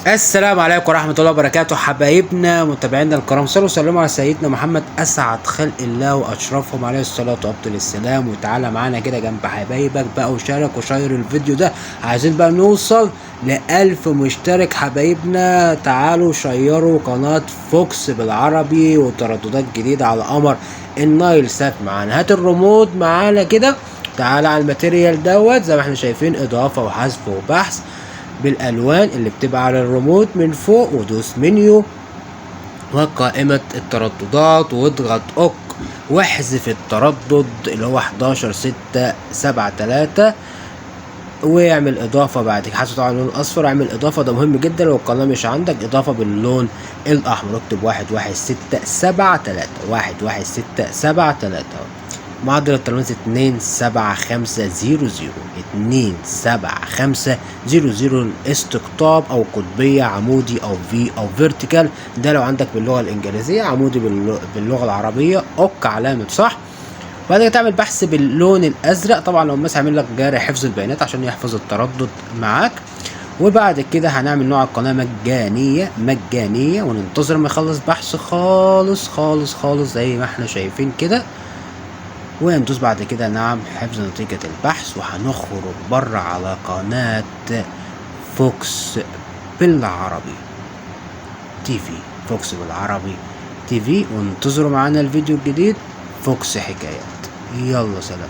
السلام عليكم ورحمة الله وبركاته، حبايبنا متابعينا الكرام، صلوا وسلموا على سيدنا محمد أسعد خلق الله وأشرفهم عليه الصلاة وأفضل السلام. وتعالى معانا كده جنب حبايبك بقى وشارك وشير الفيديو ده. عايزين بقى نوصل ل1000 مشترك حبايبنا. تعالوا شيروا قناة فوكس بالعربي وترددات جديدة على قمر النايل سات معانا. هات الريموت معانا كده، تعالى على الماتيريال دوت زي ما احنا شايفين، إضافة وحذف وبحث بالالوان اللي بتبقى على الريموت من فوق، ودوس منيو وقائمة الترددات واضغط اوك واحذف التردد اللي هو 11673 واعمل اضافة. بعد كده حسب طبعا اللون الاصفر اعمل اضافة، ده مهم جدا. لو القناة مش عندك اضافة باللون الاحمر اكتب 11673 معدل الترانس 27500 الاستقطاب او قطبية، عمودي او في او فيرتيكال، ده لو عندك باللغة الانجليزية. عمودي باللغة العربية اوك علامة صح. وبعد كده تعمل بحث باللون الازرق، طبعا لو مثلا عامل لك جاري حفظ البيانات عشان يحفظ التردد معاك. وبعد كده هنعمل نوع القناة مجانية وننتظر ما يخلص بحث خالص خالص خالص زي ما احنا شايفين كده، وندوس بعد كده نعم حفظ نتيجة البحث. وهنخرج بره على قناة فوكس بالعربي تي في، فوكس بالعربي تي في. وانتظروا معانا الفيديو الجديد فوكس حكايات. يلا سلام.